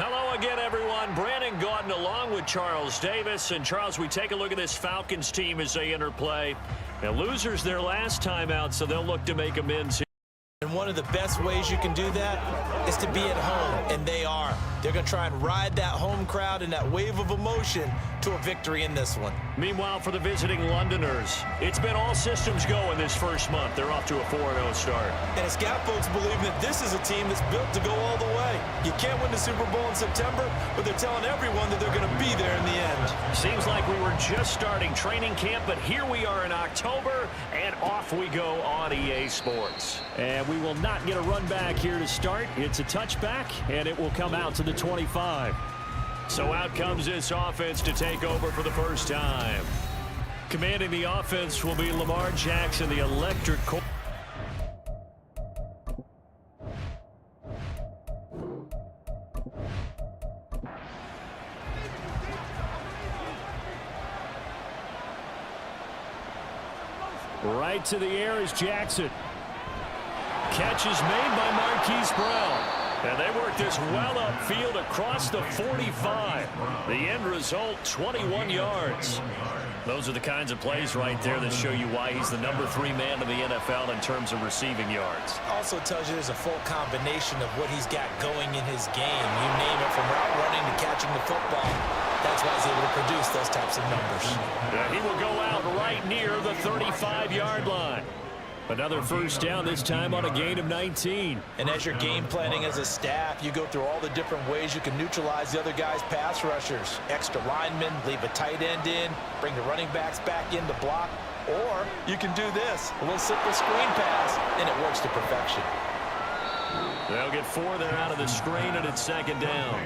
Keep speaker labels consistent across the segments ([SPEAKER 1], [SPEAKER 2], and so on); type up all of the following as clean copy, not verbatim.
[SPEAKER 1] Hello again, everyone. Brandon Gaudin along with Charles Davis. And, Charles, we take a look at this Falcons team as they enter play. Now, losers their last time out, so they'll look to make amends.
[SPEAKER 2] And one of the best ways you can do that is to be at home, and they are. They're going to try and ride that home crowd and that wave of emotion to a victory in this one.
[SPEAKER 1] Meanwhile, for the visiting Londoners, it's been all systems go in this first month. They're off to a 4-0 start.
[SPEAKER 2] And it's got folks believing that this is a team that's built to go all the way. You can't win the Super Bowl in September, but they're telling everyone that they're going to be there in the end.
[SPEAKER 1] Seems like we were just starting training camp, but here we are in October, and off we go on EA Sports.
[SPEAKER 3] And we will not get a run back here to start. It's a touchback, and it will come out to the 25.
[SPEAKER 1] So out comes this offense to take over for the first time. Commanding the offense will be Lamar Jackson, the electric core.
[SPEAKER 3] Right to the air is Jackson. Catch is made by Marquise Brown.
[SPEAKER 1] And they work this well upfield across the 45. The end result, 21 yards. Those are the kinds of plays right there that show you why he's the #3 man in the NFL in terms of receiving yards.
[SPEAKER 2] Also tells you there's a full combination of what he's got going in his game. You name it, from route running to catching the football. That's why he's able to produce those types of numbers.
[SPEAKER 1] He will go out right near the 35-yard line. Another first down, this time on a gain of 19.
[SPEAKER 2] And as you're game planning as a staff, you go through all the different ways you can neutralize the other guy's pass rushers. Extra linemen, leave a tight end in, bring the running backs back in to block. Or you can do this, a little simple screen pass, and it works to perfection.
[SPEAKER 1] They'll get 4 there out of the screen, and it's second down.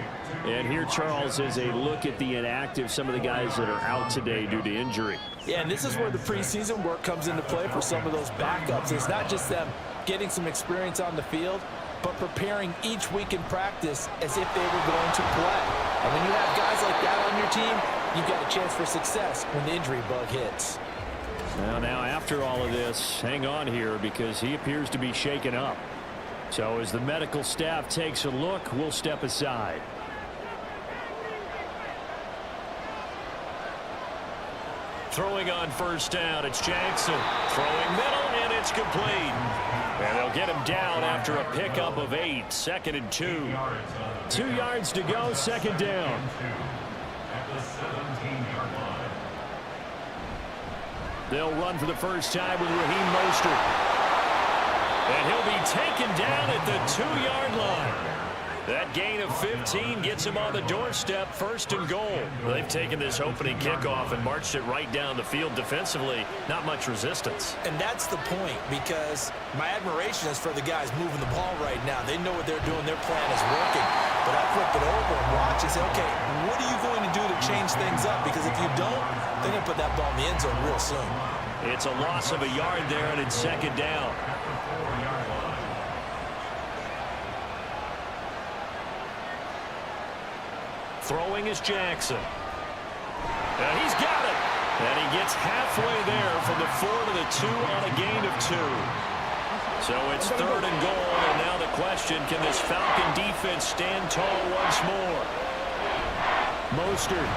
[SPEAKER 3] And here, Charles, is a look at the inactive, some of the guys that are out today due to injury.
[SPEAKER 2] Yeah, and this is where the preseason work comes into play for some of those backups. It's not just them getting some experience on the field, but preparing each week in practice as if they were going to play. And when you have guys like that on your team, you've got a chance for success when the injury bug hits.
[SPEAKER 3] Well, now after all of this, hang on here because he appears to be shaken up. So as the medical staff takes a look, we'll step aside.
[SPEAKER 1] Throwing on first down, it's Jackson. Throwing middle, and it's complete. And they'll get him down after a pickup of 8. 2nd and 2.
[SPEAKER 3] 2 yards to go, second down.
[SPEAKER 1] They'll run for the first time with Raheem Mostert. And he'll be taken down at the 2-yard line. That gain of 15 gets him on the doorstep, 1st and goal. They've taken this opening kickoff and marched it right down the field defensively. Not much resistance.
[SPEAKER 2] And that's the point, because my admiration is for the guys moving the ball right now. They know what they're doing. Their plan is working. But I flip it over and watch and say, okay, what are you going to do to change things up? Because if you don't, they're going to put that ball in the end zone real soon.
[SPEAKER 1] It's a loss of a yard there, and it's second down. Throwing is Jackson. And he's got it. And he gets halfway there from the 4 to the 2 on a gain of 2. So it's 3rd and goal. And now the question, can this Falcon defense stand tall once more? Mostert.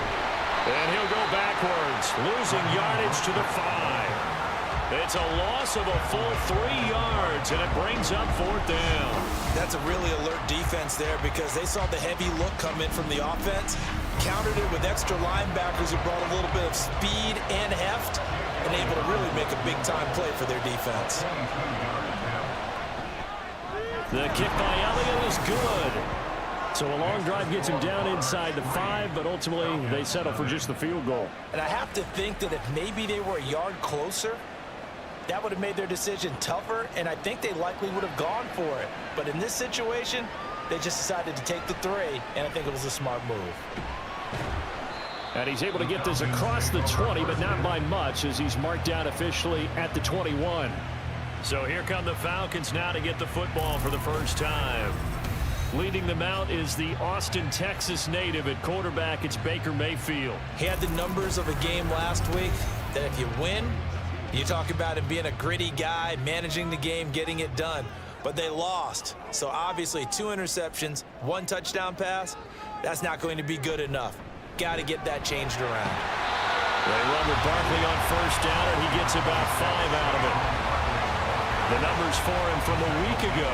[SPEAKER 1] And he'll go backwards, losing yardage to the 5. It's a loss of a full 3 yards, and it brings up 4th down.
[SPEAKER 2] That's a really alert defense there because they saw the heavy look come in from the offense, countered it with extra linebackers who brought a little bit of speed and heft, and able to really make a big-time play for their defense.
[SPEAKER 3] The kick by Elliott is good. So a long drive gets him down inside the 5, but ultimately they settle for just the field goal.
[SPEAKER 2] And I have to think that if maybe they were a yard closer, that would have made their decision tougher, and I think they likely would have gone for it. But in this situation, they just decided to take the 3, and I think it was a smart move.
[SPEAKER 3] And he's able to get this across the 20, but not by much, as he's marked down officially at the 21.
[SPEAKER 1] So here come the Falcons now to get the football for the first time. Leading them out is the Austin, Texas native at quarterback. It's Baker Mayfield.
[SPEAKER 2] He had the numbers of a game last week that if you win, you talk about him being a gritty guy, managing the game, getting it done. but they lost. So obviously 2 interceptions, 1 touchdown pass, that's not going to be good enough. Got to get that changed around.
[SPEAKER 3] They run with Barkley on first down, and he gets about 5 out of it. The numbers for him from a week ago: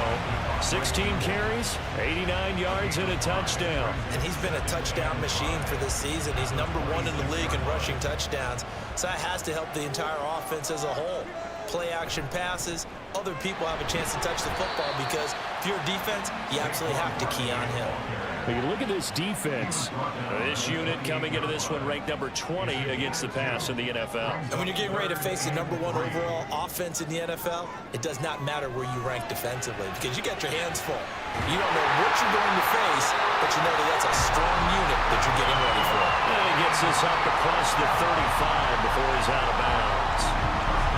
[SPEAKER 3] 16 carries, 89 yards, and a touchdown.
[SPEAKER 2] And he's been a touchdown machine for this season. He's #1 in the league in rushing touchdowns. So that has to help the entire offense as a whole. Play action passes, other people have a chance to touch the football because if you're a defense, you absolutely have to key on him.
[SPEAKER 3] When you look at this defense, this unit coming into this one ranked number 20 against the pass in the NFL.
[SPEAKER 2] And when you're getting ready to face the #1 overall offense in the NFL, it does not matter where you rank defensively because you got your hands full. You don't know what you're going to face, but you know that that's a strong unit that you're getting ready for.
[SPEAKER 3] And he gets this up across the 35 before he's out of bounds.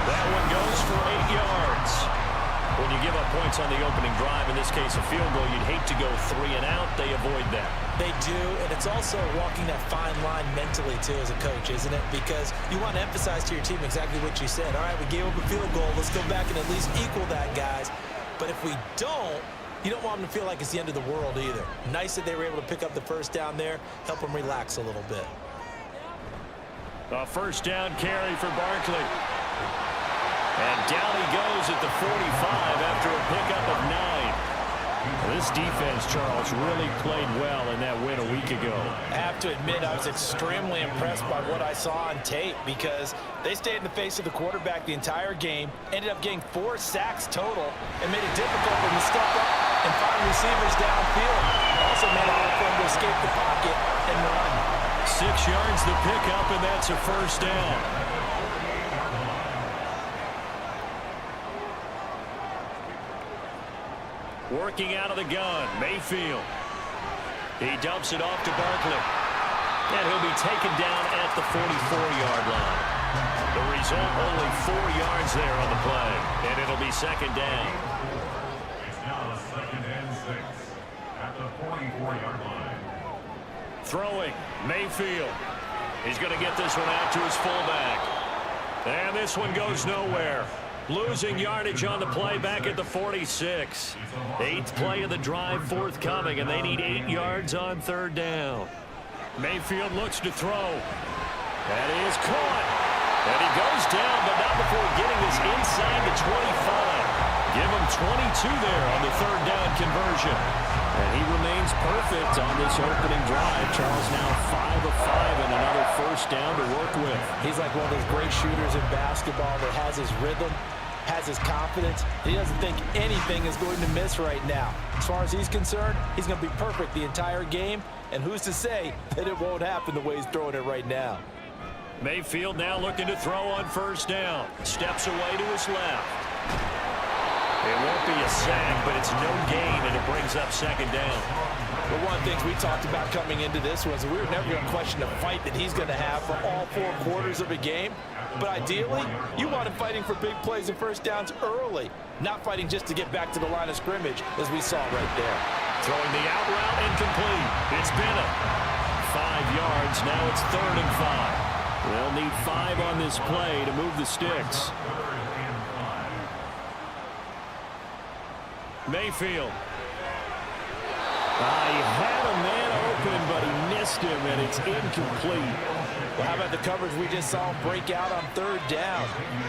[SPEAKER 3] That one goes for 8 yards. When you give up points on the opening drive, in this case a field goal, you'd hate to go 3 and out. They avoid that.
[SPEAKER 2] They do, and it's also walking that fine line mentally, too, as a coach, isn't it? Because you want to emphasize to your team exactly what you said. All right, we gave up a field goal. Let's go back and at least equal that, guys. But if we don't, you don't want them to feel like it's the end of the world either. Nice that they were able to pick up the first down there, help them relax a little bit.
[SPEAKER 3] A first down carry for Barkley. And down he goes at the 45 after a pickup of 9. This defense, Charles, really played well in that win a week ago.
[SPEAKER 2] I have to admit, I was extremely impressed by what I saw on tape because they stayed in the face of the quarterback the entire game, ended up getting 4 sacks total, and made it difficult for him to step up and find receivers downfield. Also made it hard for him to escape the pocket and run.
[SPEAKER 3] 6 yards the pickup, and that's a first down. Working out of the gun, Mayfield. He dumps it off to Barkley. And he'll be taken down at the 44-yard line. The result, only 4 yards there on the play. And it'll be second down.
[SPEAKER 4] It's now 2nd and 6 at the 44-yard line.
[SPEAKER 3] Throwing, Mayfield. He's going to get this one out to his fullback. And this one goes nowhere. Losing yardage on the play back at the 46. 8th play of the drive forthcoming, and they need 8 yards on 3rd down. Mayfield looks to throw. That is caught. And he goes down, but not before getting this inside the 25. Give him 22 there on the 3rd down conversion. And he remains perfect on this opening drive. Charles now 5 of 5 and another first down to work with.
[SPEAKER 2] He's like one of those great shooters in basketball that has his rhythm, has his confidence. He doesn't think anything is going to miss right now. As far as he's concerned, he's going to be perfect the entire game. And who's to say that it won't happen the way he's throwing it right now?
[SPEAKER 3] Mayfield now looking to throw on first down. Steps away to his left. It won't be a sack, but it's no gain, and it brings up second down.
[SPEAKER 2] But one of the things we talked about coming into this was we were never going to question the fight that he's going to have for all 4 quarters of a game. But ideally, you want him fighting for big plays and first downs early, not fighting just to get back to the line of scrimmage, as we saw right there.
[SPEAKER 3] Throwing the out route incomplete. It's Bennett. 5 yards. Now it's 3rd and 5. They'll need 5 on this play to move the sticks. Mayfield. He had a man open, but he missed him, and it's incomplete.
[SPEAKER 2] Well, how about the coverage we just saw him break out on 3rd down?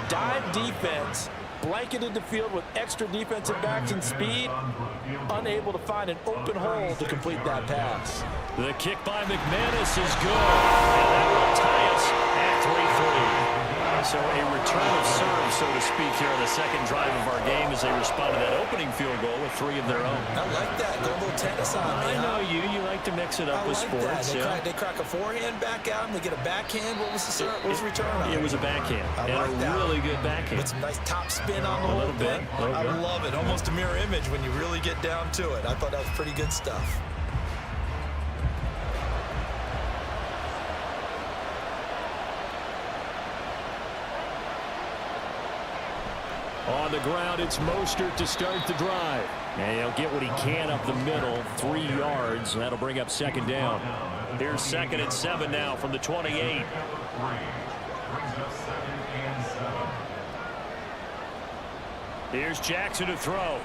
[SPEAKER 2] Dive defense, blanketed the field with extra defensive backs and speed, unable to find an open hole to complete that pass.
[SPEAKER 3] The kick by McManus is good, and that will tie us at 3-3. So a return of serve, so to speak, here on the second drive of our game as they respond to that opening field goal with 3 of their own.
[SPEAKER 2] I like that. Go a little tennis on me.
[SPEAKER 3] I know you like to mix it up with sports.
[SPEAKER 2] They crack a forehand back out and they get a backhand. What was the serve? What was the return on?
[SPEAKER 3] It was a backhand.
[SPEAKER 2] I
[SPEAKER 3] and
[SPEAKER 2] like
[SPEAKER 3] a
[SPEAKER 2] that.
[SPEAKER 3] really good backhand.
[SPEAKER 2] With some nice top spin on the whole thing. I love it. Almost a mirror image when you really get down to it. I thought that was pretty good stuff.
[SPEAKER 3] On the ground, it's Mostert to start the drive. And he'll get what he can up the middle, 3 yards. That'll bring up second down. Here's 2nd and 7 now from the 28. Here's Jackson to throw.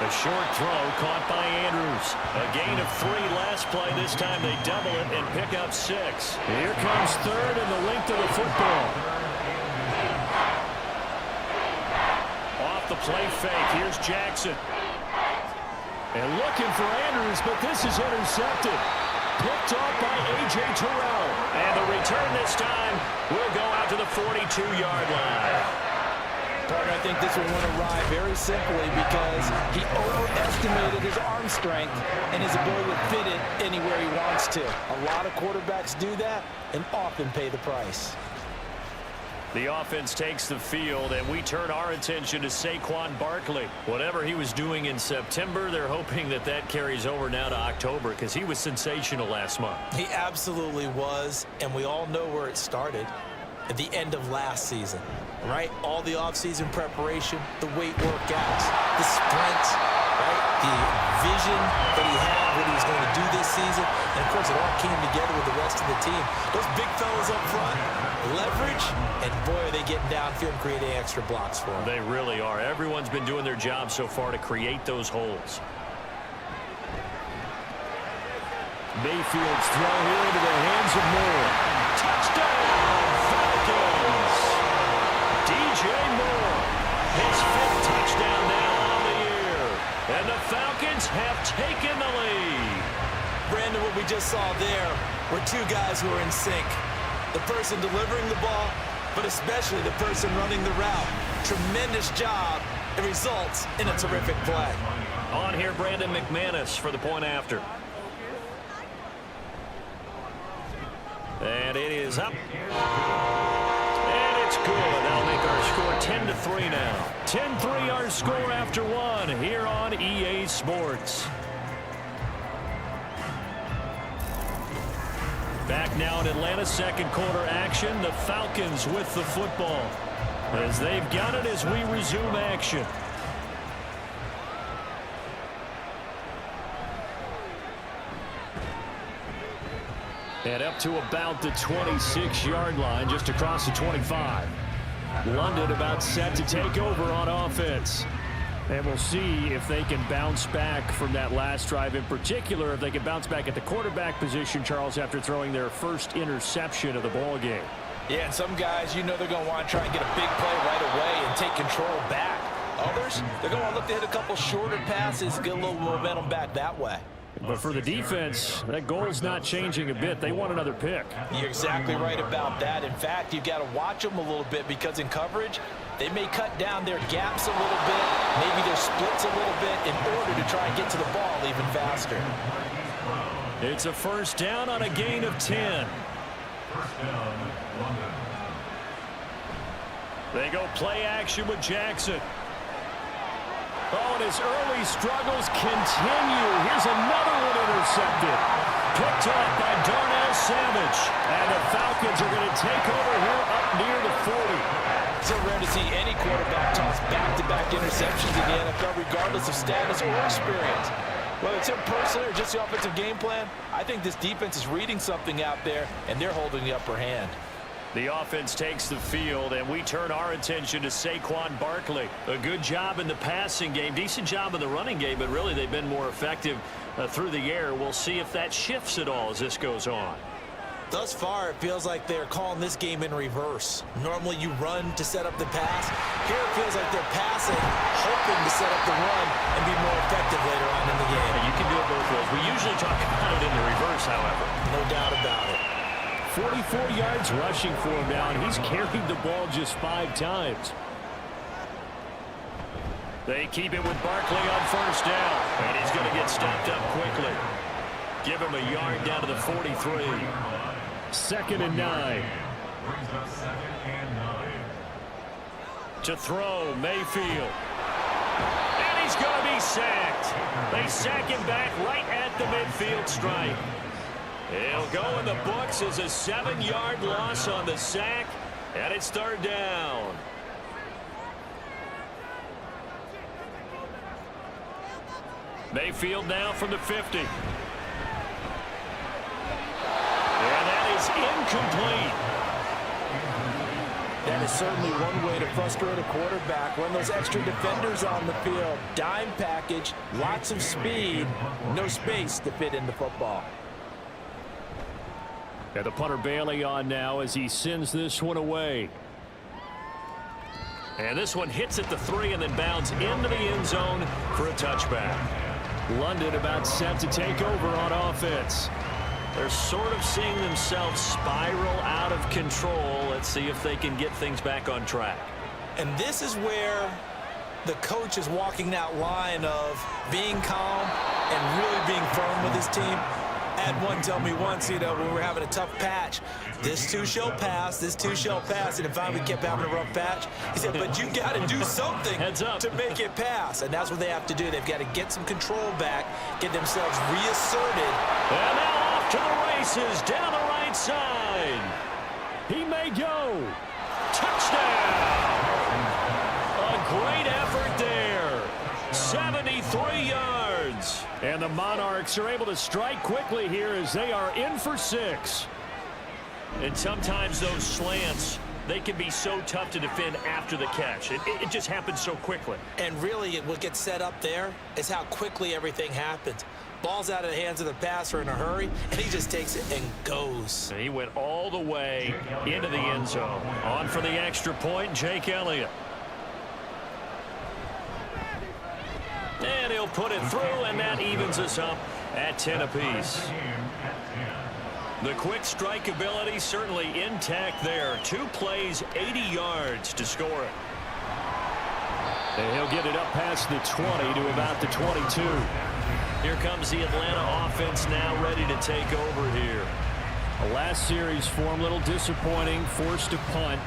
[SPEAKER 1] A short throw caught by Andrews. A gain of 3 last play. This time they double it and pick up 6. Here comes third and the length of the football. Off the play fake. Here's Jackson. And looking for Andrews, but this is intercepted. Picked off by A.J. Terrell. And the return this time will go out to the 42-yard line.
[SPEAKER 2] Partner, I think this one went awry very simply because he overestimated his arm strength and his ability to fit it anywhere he wants to. A lot of quarterbacks do that and often pay the price.
[SPEAKER 1] The offense takes the field, and we turn our attention to Saquon Barkley. Whatever he was doing in September, they're hoping that that carries over now to October because he was sensational last month.
[SPEAKER 2] He absolutely was, and we all know where it started. At the end of last season, right? All the offseason preparation, the weight workouts, the sprints, right? The vision that he had, what he was going to do this season. And, of course, it all came together with the rest of the team. Those big fellas up front, leverage, and, boy, are they getting downfield and creating extra blocks for him.
[SPEAKER 1] They really are. Everyone's been doing their job so far to create those holes.
[SPEAKER 3] Mayfield's throw here into the hands of Moore.
[SPEAKER 1] Touchdown, Falcons! DJ Moore, his 5th touchdown now on the year. And the Falcons have taken the lead.
[SPEAKER 2] Brandon, what we just saw there were 2 guys who are in sync. The person delivering the ball, but especially the person running the route. Tremendous job. It results in a terrific play.
[SPEAKER 1] On here, Brandon McManus for the point after. And it is up. And it's good. That'll make our score 10-3 now. 10-3 our score after 1 here on EA Sports. Back now in Atlanta, second quarter action. The Falcons with the football as they've got it as we resume action. And up to about the 26-yard line, just across the 25. London about set to take over on offense. And we'll see if they can bounce back from that last drive. In particular, if they can bounce back at the quarterback position, Charles, after throwing their first interception of the ball game.
[SPEAKER 2] Yeah, and some guys, you know they're going to want to try and get a big play right away and take control back. Others, they're going to want to look to hit a couple shorter passes, get a little momentum back that way.
[SPEAKER 1] But for the defense, that goal's not changing a bit. They want another pick.
[SPEAKER 2] You're exactly right about that. In fact, you've got to watch them a little bit because in coverage, they may cut down their gaps a little bit, maybe their splits a little bit in order to try and get to the ball even faster.
[SPEAKER 1] It's a first down on a gain of 10.
[SPEAKER 4] First down, London.
[SPEAKER 1] They go play action with Jackson. Oh, and his early struggles continue. Here's another one intercepted. Picked off by Darnell Savage. And the Falcons are going to take over here up near the 40.
[SPEAKER 2] It's so rare to see any quarterback toss back-to-back interceptions in the NFL, regardless of status or experience. Whether it's him personally or just the offensive game plan, I think this defense is reading something out there, and they're holding the upper hand.
[SPEAKER 1] The offense takes the field, and we turn our attention to Saquon Barkley. A good job in the passing game, decent job in the running game, but really they've been more effective through the air. We'll see if that shifts at all as this goes on.
[SPEAKER 2] Thus far, it feels like they're calling this game in reverse. Normally you run to set up the pass. Here it feels like they're passing, hoping to set up the run and be more effective later on in the game.
[SPEAKER 1] You can do it both ways. We usually talk about it in the reverse, however.
[SPEAKER 2] No doubt about it.
[SPEAKER 1] 44 yards rushing for him now, and he's carried the ball just 5 times. They keep it with Barkley on first down, and he's going to get stopped up quickly. Give him a yard down to the 43. 2nd and 9.
[SPEAKER 4] Brings up 2nd and 9.
[SPEAKER 1] To throw, Mayfield. And he's going to be sacked. They sack him back right at the midfield stripe. He'll go in the books as a 7-yard loss on the sack, and it's 3rd down. Mayfield now from the 50. And that is incomplete.
[SPEAKER 2] That is certainly one way to frustrate a quarterback. Run those extra defenders on the field. Dime package, lots of speed, no space to fit in the football.
[SPEAKER 1] And the punter Bailey on now as he sends this one away. And this one hits at the 3 and then bounds into the end zone for a touchback. London about set to take over on offense. They're sort of seeing themselves spiral out of control. Let's see if they can get things back on track.
[SPEAKER 2] And this is where the coach is walking that line of being calm and really being firm with his team. I had one tell me once, when we were having a tough patch, this too shall pass, this too shall pass, and finally we kept having a rough patch. He said, but you got to do something to make it pass, and that's what they have to do. They've got to get some control back, get themselves reasserted.
[SPEAKER 1] And now off to the races, down the right side. He may go. Touchdown! A great effort there. 73 yards. And the Monarchs are able to strike quickly here as they are in for 6.
[SPEAKER 3] And sometimes those slants, they can be so tough to defend after the catch. It just happens so quickly.
[SPEAKER 2] And really, what gets set up there is how quickly everything happens. Ball's out of the hands of the passer in a hurry, and he just takes it and goes.
[SPEAKER 3] And he went all the way into the end zone.
[SPEAKER 1] On for the extra point, Jake Elliott. And he'll put it through, and that evens us up at 10 apiece.
[SPEAKER 3] The quick strike ability certainly intact there. 2 plays, 80 yards to score it.
[SPEAKER 1] And he'll get it up past the 20 to about the 22.
[SPEAKER 3] Here comes the Atlanta offense now ready to take over here.
[SPEAKER 1] The last series form a little disappointing, forced to punt.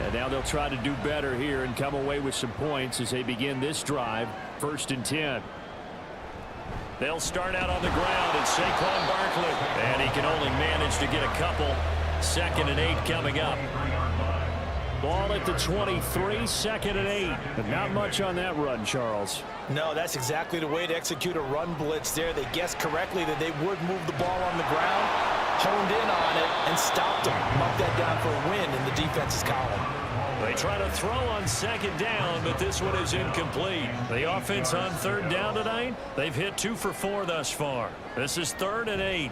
[SPEAKER 1] And now they'll try to do better here and come away with some points as they begin this drive, 1st and 10.
[SPEAKER 3] They'll start out on the ground, and Saquon Barkley.
[SPEAKER 1] And he can only manage to get a couple. 2nd and 8 coming up. Ball at the 23, 2nd and 8. But not much on that run, Charles.
[SPEAKER 2] No, that's exactly the way to execute a run blitz there. They guessed correctly that they would move the ball on the ground, honed in on it, and stopped them. Mark that down for a win in the defense's column.
[SPEAKER 3] They try to throw on 2nd down, but this one is incomplete. The offense on 3rd down tonight, they've hit 2 for 4 thus far. This is 3rd and 8.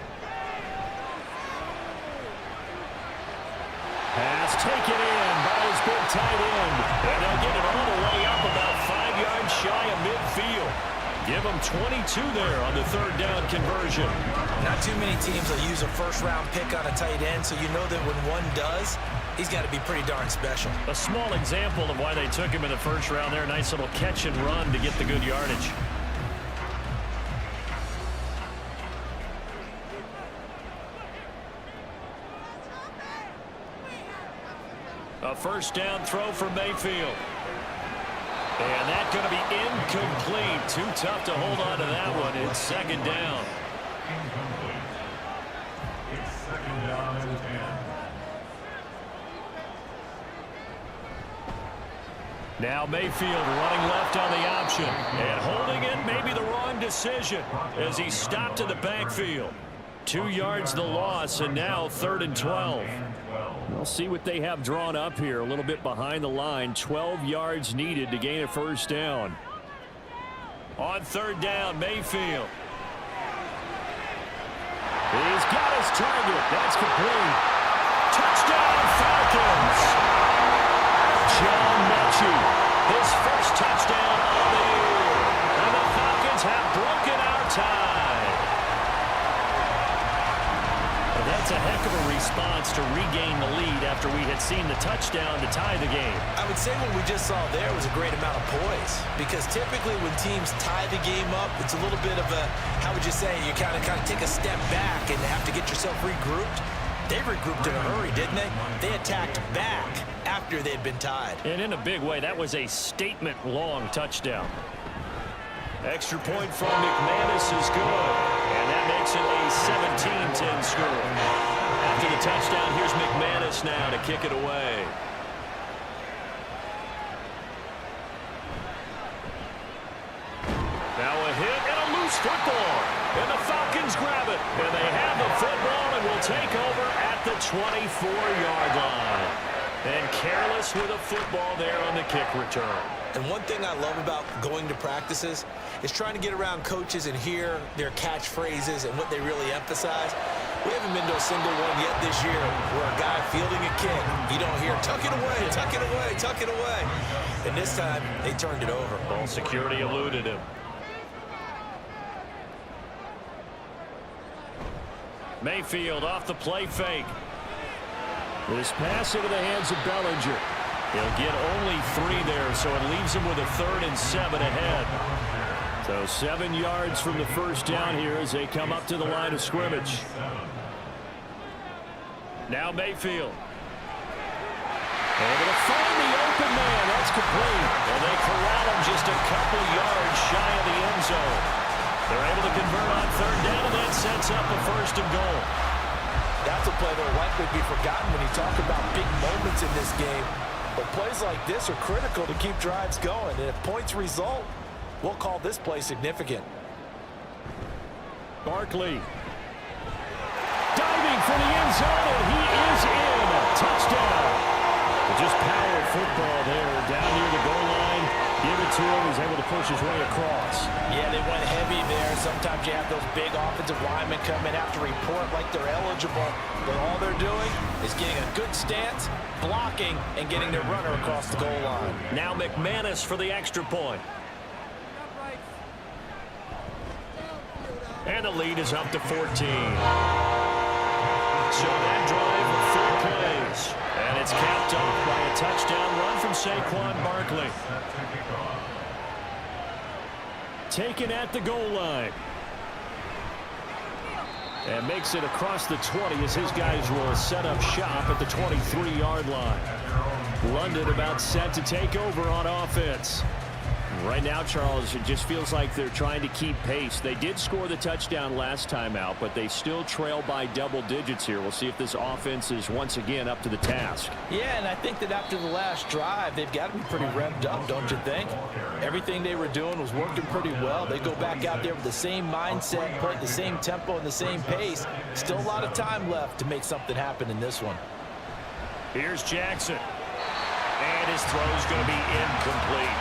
[SPEAKER 1] Pass taken in by his big tight end.
[SPEAKER 3] And they'll get it all the way up about 5 yards shy of midfield. Give them 22 there on the 3rd down conversion.
[SPEAKER 2] Not too many teams will use a 1st-round pick on a tight end, so you know that when one does, he's got to be pretty darn special.
[SPEAKER 3] A small example of why they took him in the 1st round there. Nice little catch and run to get the good yardage. A 1st down throw for Mayfield. And that's going to be incomplete. Too tough to hold on to that one. It's 2nd down.
[SPEAKER 4] Incomplete. It's 2nd down and 10.
[SPEAKER 3] Now Mayfield running left on the option. And holding it may be the wrong decision as he stopped in the backfield. 2 yards the loss, and now 3rd and 12.
[SPEAKER 1] We'll see what they have drawn up here. A little bit behind the line. 12 yards needed to gain a 1st down.
[SPEAKER 3] On 3rd down, Mayfield.
[SPEAKER 1] He's got his target. That's complete.
[SPEAKER 3] Touchdown, Falcons!
[SPEAKER 1] John Mechie.
[SPEAKER 3] His 1st touchdown of the year. And the Falcons have broken our tie. That's a heck of a response to regain the lead after we had seen the touchdown to tie the game.
[SPEAKER 2] I would say what we just saw there was a great amount of poise, because typically when teams tie the game up, it's a little bit of a, how would you say, you kind of take a step back and have to get yourself regrouped. They regrouped in a hurry, didn't they? They attacked back after they'd been tied.
[SPEAKER 3] And in a big way, that was a statement-long touchdown. Extra point from McManus is good. And that makes it a 17-10 score. After the touchdown, here's McManus now to kick it away. Now a hit and a loose football. And the Falcons grab it. And they have the football and will take over at the 24-yard line.
[SPEAKER 1] And careless with a football there on the kick return.
[SPEAKER 2] And one thing I love about going to practices is trying to get around coaches and hear their catchphrases and what they really emphasize. We haven't been to a single one yet this year where a guy fielding a kick, you don't hear, tuck it away, tuck it away, tuck it away. And this time, they turned it over.
[SPEAKER 1] Ball security eluded him. Mayfield off the play fake. This pass into the hands of Bellinger. He'll get only 3 there, so it leaves him with a 3rd and 7 ahead. So 7 yards from the first down here as they come up to the line of scrimmage. Now Mayfield. Able to find the open man. That's complete. And they corral him just a couple yards shy of the end zone. They're able to convert on 3rd down, and that sets up a 1st and goal.
[SPEAKER 2] That's a play that will likely be forgotten when you talk about big moments in this game. But plays like this are critical to keep drives going. And if points result, we'll call this play significant.
[SPEAKER 1] Barkley. Diving for the end zone, and he is in. Touchdown. Just power football there down near the goal line. Give it to him. He's able to push his way across.
[SPEAKER 2] Yeah, they went heavy there. Sometimes you have those big offensive linemen come in after report like they're eligible. But all they're doing is getting a good stance, blocking, and getting their runner across the goal line.
[SPEAKER 1] Now McManus for the extra point. And the lead is up to 14. So that drive with 4 plays. And it's capped off by a touchdown run from Saquon Barkley. Taken at the goal line. And makes it across the 20 as his guys will set up shop at the 23-yard line. London about set to take over on offense. Right now, Charles, it just feels like they're trying to keep pace. They did score the touchdown last time out, but they still trail by double digits here. We'll see if this offense is once again up to the task.
[SPEAKER 2] Yeah, and I think that after the last drive, they've got to be pretty revved up, don't you think? Everything they were doing was working pretty well. They go back out there with the same mindset, play at the same tempo and the same pace. Still a lot of time left to make something happen in this one.
[SPEAKER 1] Here's Jackson. And his throw's going to be incomplete.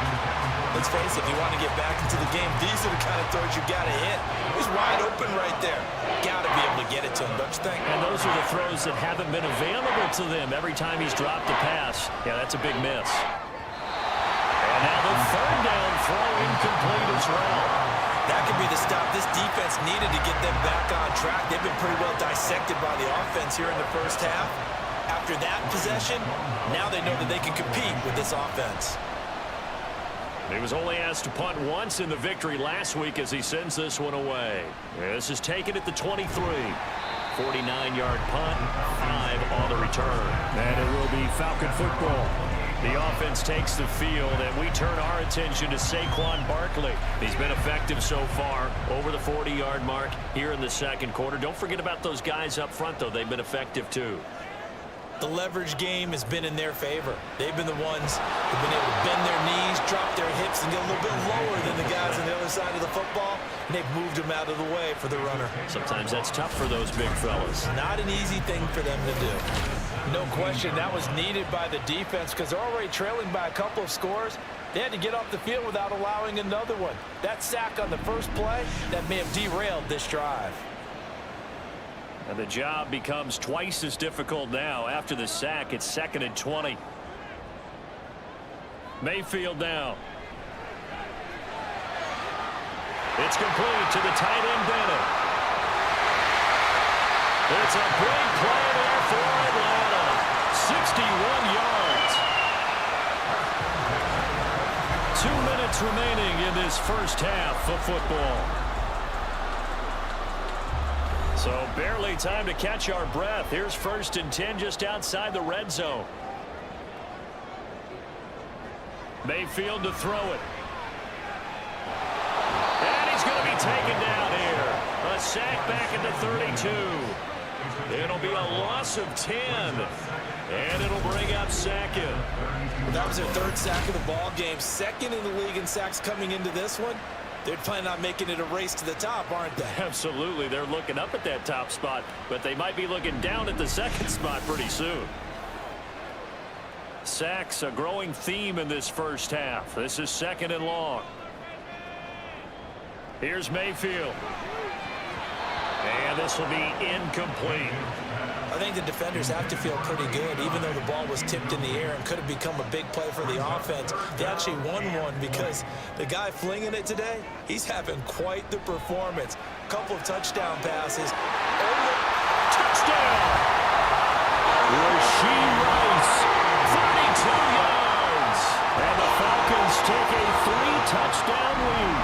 [SPEAKER 2] Let's face it, if you want to get back into the game, these are the kind of throws you got to hit. He's wide open right there. Got to be able to get it to him, don't you think?
[SPEAKER 1] And those are the throws that haven't been available to them every time he's dropped a pass. Yeah, that's a big miss. And now the 3rd down throw incomplete as well.
[SPEAKER 2] That could be the stop this defense needed to get them back on track. They've been pretty well dissected by the offense here in the first half. After that possession, now they know that they can compete with this offense.
[SPEAKER 1] He was only asked to punt once in the victory last week as he sends this one away. This is taken at the 23. 49-yard punt, 5 on the return. And it will be Falcon football. The offense takes the field, and we turn our attention to Saquon Barkley. He's been effective so far, over the 40-yard mark here in the second quarter. Don't forget about those guys up front, though. They've been effective, too.
[SPEAKER 2] The leverage game has been in their favor. They've been the ones who've been able to bend their knees, drop their hips, and get a little bit lower than the guys on the other side of the football, and they've moved them out of the way for the runner.
[SPEAKER 1] Sometimes that's tough for those big fellas.
[SPEAKER 2] Not an easy thing for them to do. No question, that was needed by the defense because they're already trailing by a couple of scores. They had to get off the field without allowing another one. That sack on the first play, that may have derailed this drive.
[SPEAKER 1] And the job becomes twice as difficult now. After the sack, it's 2nd and 20. Mayfield now. It's complete to the tight end, Bennett. It's a big play there for Atlanta. 61 yards. 2 minutes remaining in this first half of football. So barely time to catch our breath. Here's 1st and 10 just outside the red zone. Mayfield to throw it. And he's going to be taken down here. A sack back at the 32. It'll be a loss of 10. And it'll bring up Sackett.
[SPEAKER 2] That was their 3rd sack of the ball game. 2nd in the league in sacks coming into this one. They're planning on making it a race to the top, aren't they?
[SPEAKER 1] Absolutely. They're looking up at that top spot, but they might be looking down at the 2nd spot pretty soon. Sacks, a growing theme in this first half. This is 2nd and long. Here's Mayfield. And this will be incomplete.
[SPEAKER 2] I think the defenders have to feel pretty good, even though the ball was tipped in the air and could have become a big play for the offense. They actually won one because the guy flinging it today, he's having quite the performance. A couple of touchdown passes.
[SPEAKER 1] Touchdown! Rasheed Rice, 32 yards. And the Falcons take a 3-touchdown lead.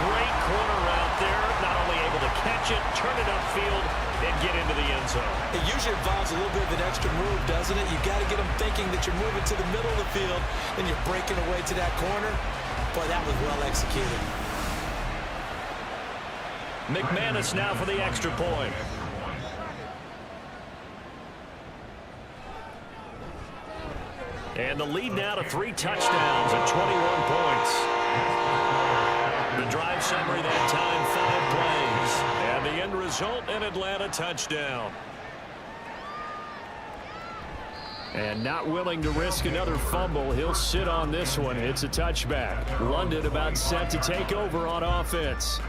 [SPEAKER 1] Great corner out there, not only able to catch it, turn it upfield, and get into the end zone.
[SPEAKER 2] It usually involves a little bit of an extra move, doesn't it? You've got to get them thinking that you're moving to the middle of the field, and you're breaking away to that corner. Boy, that was well executed.
[SPEAKER 1] McManus now for the extra point. And the lead now to 3 touchdowns and 21 points. The drive summary that time, 5 plays. And the end result, an Atlanta touchdown. And not willing to risk another fumble, he'll sit on this one. It's a touchback. London about set to take over on offense.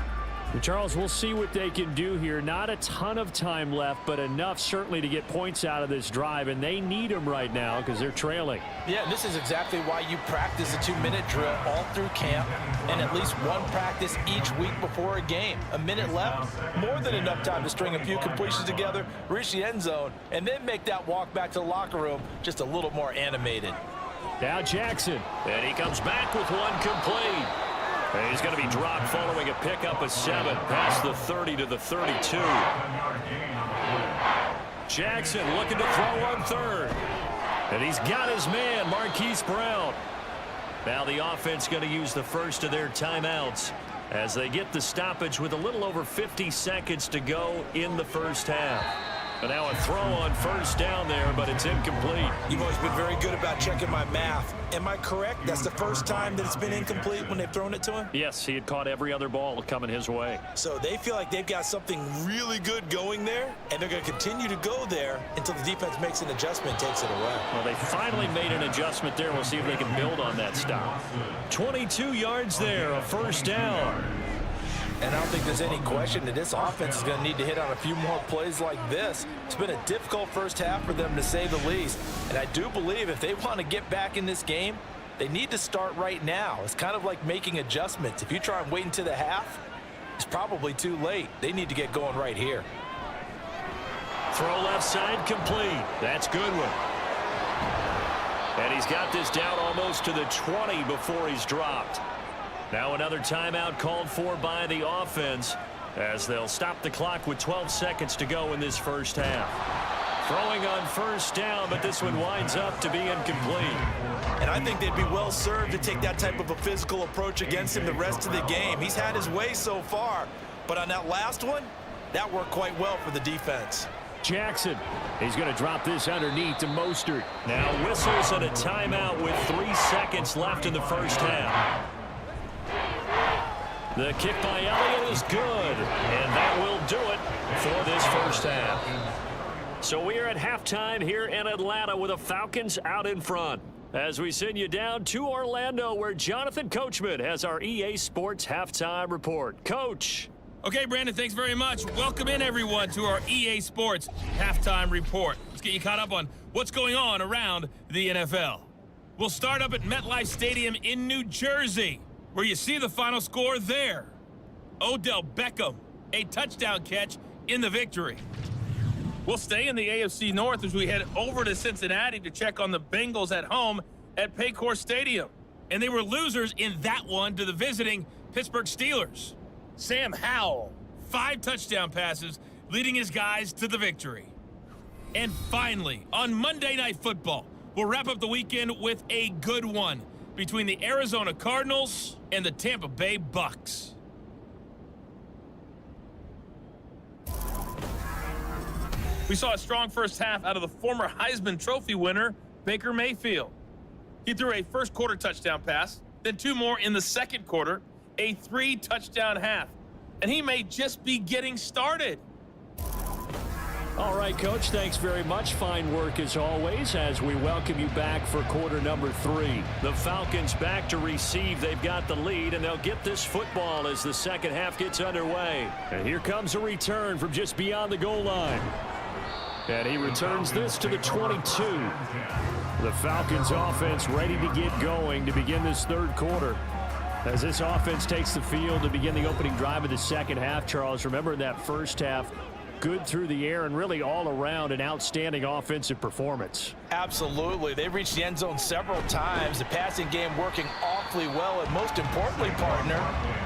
[SPEAKER 1] Charles, we'll see what they can do here. Not a ton of time left, but enough certainly to get points out of this drive, and they need them right now because they're trailing.
[SPEAKER 2] Yeah, this is exactly why you practice a 2-minute drill all through camp and at least one practice each week before a game. A minute left, more than enough time to string a few completions together, reach the end zone, and then make that walk back to the locker room just a little more animated.
[SPEAKER 1] Now Jackson, and he comes back with one complete. And he's going to be dropped following a pickup of 7 past the 30 to the 32. Jackson looking to throw on 3rd. And he's got his man, Marquise Brown. Now the offense going to use the first of their timeouts as they get the stoppage with a little over 50 seconds to go in the first half. And now a throw on 1st down there, but it's incomplete.
[SPEAKER 2] You've always been very good about checking my math. Am I correct? That's the first time that it's been incomplete when they've thrown it to him?
[SPEAKER 1] Yes, he had caught every other ball coming his way.
[SPEAKER 2] So they feel like they've got something really good going there, and they're going to continue to go there until the defense makes an adjustment and takes it away.
[SPEAKER 1] Well, they finally made an adjustment there. We'll see if they can build on that stop. 22 yards there, a 1st down.
[SPEAKER 2] And I don't think there's any question that this offense is going to need to hit on a few more plays like this. It's been a difficult first half for them, to say the least. And I do believe if they want to get back in this game, they need to start right now. It's kind of like making adjustments. If you try and wait until the half, it's probably too late. They need to get going right here.
[SPEAKER 1] Throw left side complete. That's Goodwin. And he's got this down almost to the 20 before he's dropped. Now another timeout called for by the offense as they'll stop the clock with 12 seconds to go in this first half. Throwing on 1st down, but this one winds up to be incomplete.
[SPEAKER 2] And I think they'd be well served to take that type of a physical approach against him the rest of the game. He's had his way so far, but on that last one, that worked quite well for the defense.
[SPEAKER 1] Jackson, he's going to drop this underneath to Mostert. Now whistles and a timeout with 3 seconds left in the first half. The kick by Elliott is good, and that will do it for this first half. So we are at halftime here in Atlanta with the Falcons out in front. As we send you down to Orlando, where Jonathan Coachman has our EA Sports Halftime Report. Coach.
[SPEAKER 5] Okay, Brandon, thanks very much. Welcome in, everyone, to our EA Sports Halftime Report. Let's get you caught up on what's going on around the NFL. We'll start up at MetLife Stadium in New Jersey, where you see the final score there. Odell Beckham, a touchdown catch in the victory. We'll stay in the AFC North as we head over to Cincinnati to check on the Bengals at home at Paycor Stadium. And they were losers in that one to the visiting Pittsburgh Steelers. Sam Howell, 5 touchdown passes, leading his guys to the victory. And finally, on Monday Night Football, we'll wrap up the weekend with a good one between the Arizona Cardinals and the Tampa Bay Bucks. We saw a strong first half out of the former Heisman Trophy winner, Baker Mayfield. He threw a first quarter touchdown pass, then 2 more in the second quarter, a 3-touchdown half. And he may just be getting started.
[SPEAKER 1] All right, Coach, thanks very much. Fine work as always as we welcome you back for quarter number 3. The Falcons back to receive. They've got the lead, and they'll get this football as the second half gets underway. And here comes a return from just beyond the goal line. And he returns this to the 22. The Falcons offense ready to get going to begin this third quarter. As this offense takes the field to begin the opening drive of the second half, Charles, remember in that first half, good through the air and really all around an outstanding offensive performance.
[SPEAKER 2] Absolutely. They reached the end zone several times. The passing game working awfully well, and most importantly, partner.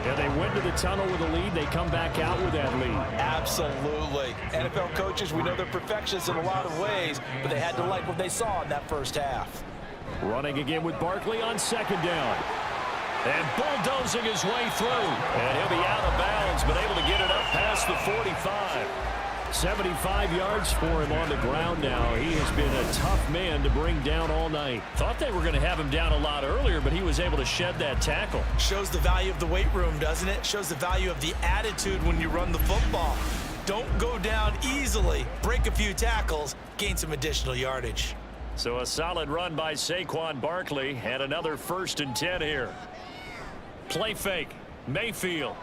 [SPEAKER 1] Yeah, they went to the tunnel with a lead. They come back out with that lead.
[SPEAKER 2] Absolutely. NFL coaches, we know they're perfectionists in a lot of ways, but they had to like what they saw in that first half.
[SPEAKER 1] Running again with Barkley on second down. And bulldozing his way through. And he'll be out of bounds, but able to get it up past the 45. 75 yards for him on the ground now. He has been a tough man to bring down all night. Thought they were going to have him down a lot earlier, but he was able to shed that tackle.
[SPEAKER 2] Shows the value of the weight room, doesn't it? Shows the value of the attitude when you run the football. Don't go down easily. Break a few tackles. Gain some additional yardage.
[SPEAKER 1] So a solid run by Saquon Barkley and another 1st and 10 here. Play fake. Mayfield.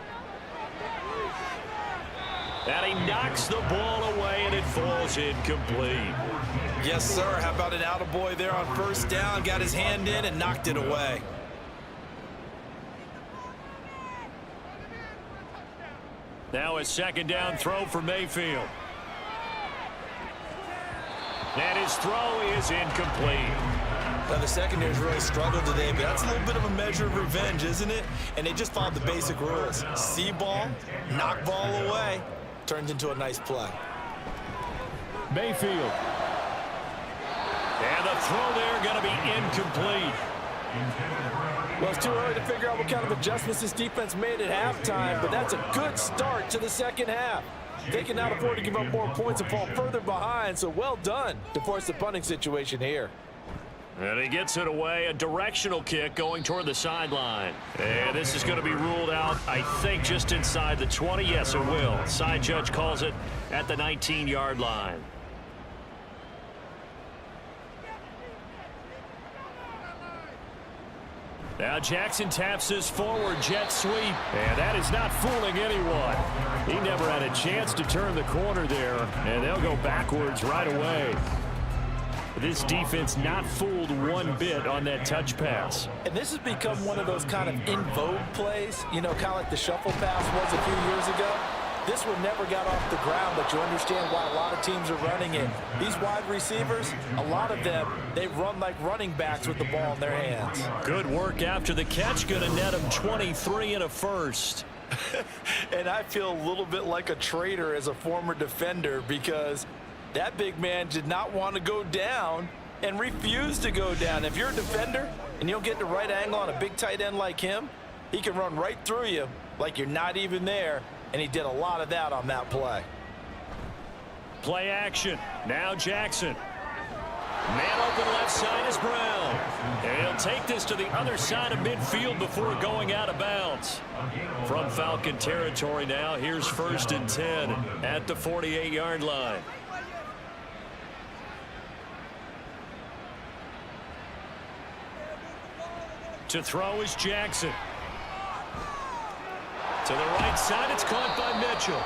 [SPEAKER 1] And he knocks the ball away, and it falls incomplete.
[SPEAKER 2] Yes, sir. How about an attaboy there on first down? Got his hand in and knocked it away.
[SPEAKER 1] Now a second down throw for Mayfield. And his throw is incomplete.
[SPEAKER 2] Now, the secondary's really struggled today, but that's a little bit of a measure of revenge, isn't it? And they just followed the basic rules. See ball, knock ball away. Turns into a nice play.
[SPEAKER 1] Mayfield. And the throw there going to be incomplete.
[SPEAKER 2] Well, it's too early to figure out what kind of adjustments this defense made at halftime, but that's a good start to the second half. They can now afford to give up more points and fall further behind, so well done to force the punting situation here.
[SPEAKER 1] And he gets it away, a directional kick going toward the sideline. And this is going to be ruled out, I think, just inside the 20. Yes, it will. Side judge calls it at the 19-yard line. Now Jackson taps his forward jet sweep, and that is not fooling anyone. He never had a chance to turn the corner there, and they'll go backwards right away. This defense not fooled one bit on that touch pass.
[SPEAKER 2] And this has become one of those kind of in vogue plays, you know, kind of like the shuffle pass was a few years ago. This one never got off the ground, but you understand why a lot of teams are running it. These wide receivers, a lot of them, they run like running backs with the ball in their hands.
[SPEAKER 1] Good work after the catch. Going to net him 23 and a first.
[SPEAKER 2] And I feel a little bit like a traitor as a former defender because that big man did not want to go down and refused to go down. If you're a defender and you don't get the right angle on a big tight end like him, he can run right through you like you're not even there, and he did a lot of that on that play.
[SPEAKER 1] Play action. Now Jackson. Man open left side is Brown. And he'll take this to the other side of midfield before going out of bounds. From Falcon territory now, here's 1st and 10 at the 48-yard line. To throw is Jackson. To the right side, it's caught by Mitchell.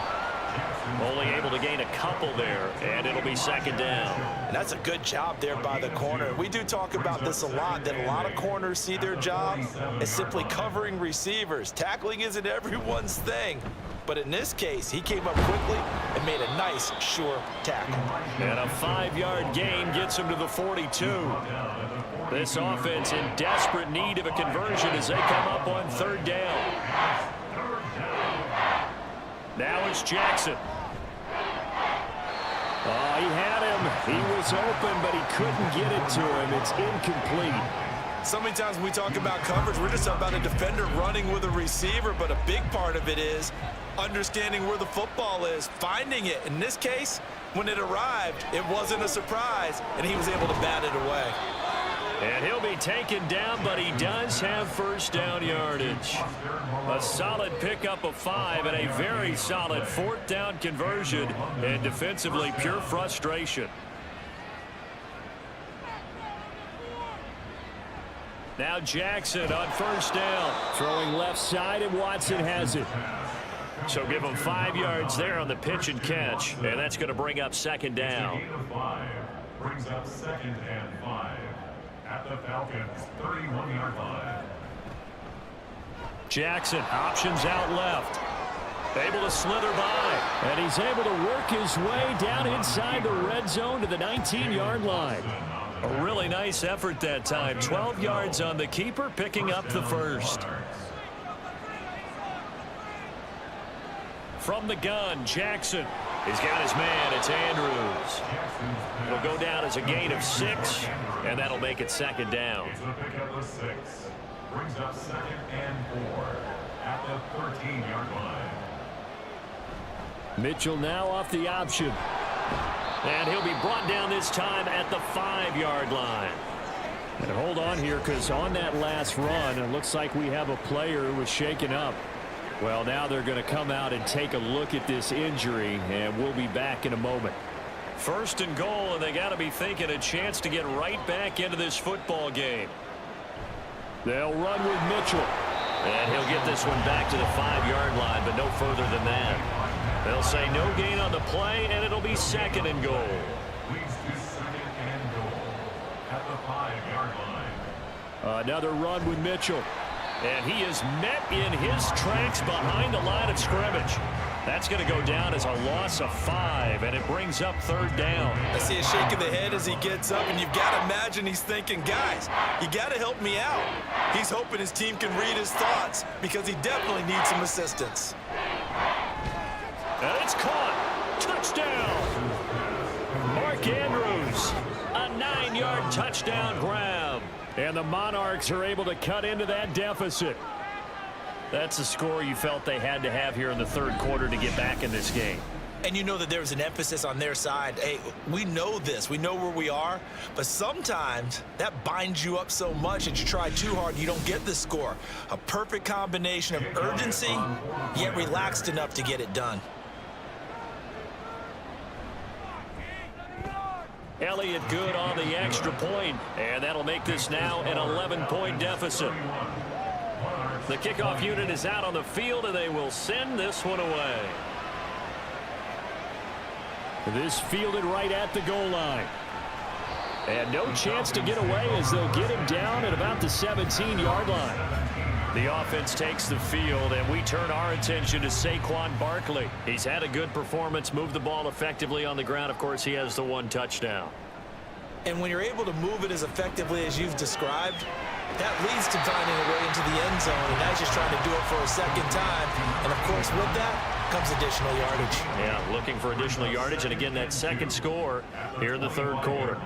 [SPEAKER 1] Only able to gain a couple there, and it'll be second down.
[SPEAKER 2] And that's a good job there by the corner. We do talk about this a lot, that a lot of corners see their job as simply covering receivers. Tackling isn't everyone's thing. But in this case, he came up quickly and made a nice, sure tackle.
[SPEAKER 1] And a 5-yard gain gets him to the 42. This offense in desperate need of a conversion as they come up on 3rd down. Now it's Jackson. Oh, he had him. He was open, but he couldn't get it to him. It's incomplete.
[SPEAKER 2] So many times when we talk about coverage, we're just about a defender running with a receiver, but a big part of it is understanding where the football is, finding it. In this case, when it arrived, it wasn't a surprise, and he was able to bat it away.
[SPEAKER 1] And he'll be taken down, but he does have first down yardage. A solid pickup of 5 and a very solid 4th down conversion. And defensively, pure frustration. Now Jackson on first down. Throwing left side, and Watson has it. So give him 5 yards there on the pitch and catch. And that's going to bring up 2nd down.
[SPEAKER 4] Gain of 5 brings up 2nd and 5 at the Falcons' 31-yard line.
[SPEAKER 1] Jackson options out left. Able to slither by. And he's able to work his way down inside the red zone to the 19-yard line. A really nice effort that time. 12 yards on the keeper, picking up the first. From the gun, Jackson. He's got his man. It's Andrews. It'll go down as a gain of 6, and that'll make it 2nd down.
[SPEAKER 4] It's a pickup of 6. Brings up 2nd and 4 at the 13-yard line.
[SPEAKER 1] Mitchell now off the option. And he'll be brought down this time at the 5-yard line. And hold on here, because on that last run, it looks like we have a player who was shaken up. Well, now they're going to come out and take a look at this injury, and we'll be back in a moment. 1st and goal, and they got to be thinking a chance to get right back into this football game. They'll run with Mitchell. And he'll get this one back to the 5-yard line, but no further than that. They'll say no gain on the play, and it'll be 2nd and goal.
[SPEAKER 4] Leads to 2nd and goal at the 5-yard line.
[SPEAKER 1] Another run with Mitchell. And he is met in his tracks behind the line of scrimmage. That's going to go down as a loss of 5, and it brings up 3rd down.
[SPEAKER 2] I see a shake of the head as he gets up, and you've got to imagine he's thinking, guys, you got to help me out. He's hoping his team can read his thoughts because he definitely needs some assistance.
[SPEAKER 1] And it's caught. Touchdown. Mark Andrews. A 9-yard touchdown grab. And the Monarchs are able to cut into that deficit. That's the score you felt they had to have here in the 3rd quarter to get back in this game.
[SPEAKER 2] And you know that there was an emphasis on their side. Hey, we know this. We know where we are. But sometimes that binds you up so much that you try too hard and you don't get the score. A perfect combination of urgency, yet relaxed enough to get it done.
[SPEAKER 1] Elliott good on the extra point, and that'll make this now an 11-point deficit. The kickoff unit is out on the field, and they will send this one away. This fielded right at the goal line. And no chance to get away as they'll get him down at about the 17-yard line. The offense takes the field, and we turn our attention to Saquon Barkley. He's had a good performance, moved the ball effectively on the ground. Of course, he has the 1 touchdown.
[SPEAKER 2] And when you're able to move it as effectively as you've described, that leads to finding a way into the end zone, and now he's just trying to do it for a 2nd time. And, of course, with that comes additional yardage.
[SPEAKER 1] Yeah, looking for additional yardage, and again, that 2nd score here in the 3rd quarter.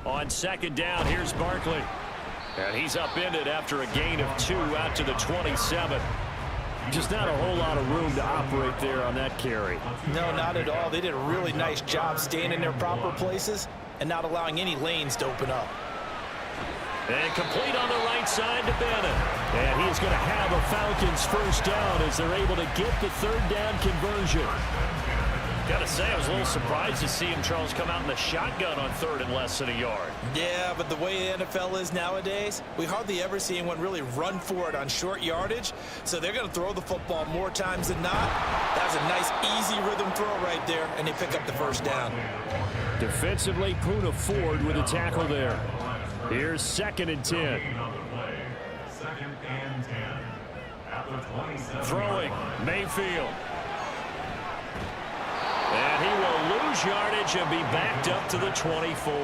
[SPEAKER 1] On 2nd down, here's Barkley. And he's upended after a gain of 2 out to the 27. Just not a whole lot of room to operate there on that carry.
[SPEAKER 2] No, not at all. They did a really nice job staying in their proper places and not allowing any lanes to open up.
[SPEAKER 1] And complete on the right side to Bennett. And he's going to have a Falcons 1st down as they're able to get the 3rd down conversion. Got to say, I was a little surprised to see him, Charles, come out in the shotgun on 3rd and less than a yard.
[SPEAKER 2] Yeah, but the way the NFL is nowadays, we hardly ever see anyone really run for it on short yardage. So they're going to throw the football more times than not. That was a nice, easy rhythm throw right there, and they pick up the 1st down.
[SPEAKER 1] Defensively, Poona Ford with a tackle there. Here's 2nd and 10.
[SPEAKER 4] 2nd and 10 at the 27.
[SPEAKER 1] Throwing, Mayfield. And he will lose yardage and be backed up to the 24.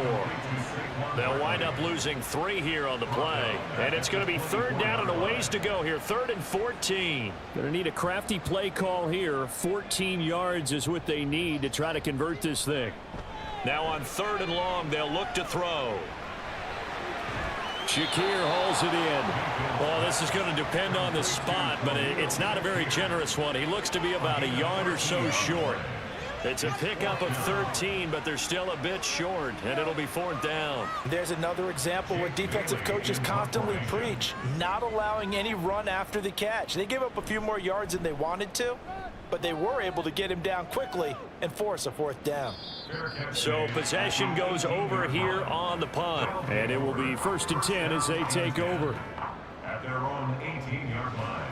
[SPEAKER 1] They'll wind up losing 3 here on the play. And it's going to be 3rd down and a ways to go here. 3rd and 14. Going to need a crafty play call here. 14 yards is what they need to try to convert this thing. Now on 3rd and long, they'll look to throw. Shakir hauls it in. Well, this is going to depend on the spot, but it's not a very generous one. He looks to be about a yard or so short.
[SPEAKER 3] It's a pickup of 13, but they're still a bit short, and it'll be 4th down.
[SPEAKER 2] There's another example where defensive coaches constantly preach, not allowing any run after the catch. They gave up a few more yards than they wanted to, but they were able to get him down quickly and force a 4th down.
[SPEAKER 3] So possession goes over here on the punt.
[SPEAKER 1] And it will be 1st and 10 as they take over.
[SPEAKER 4] At their own 18-yard line.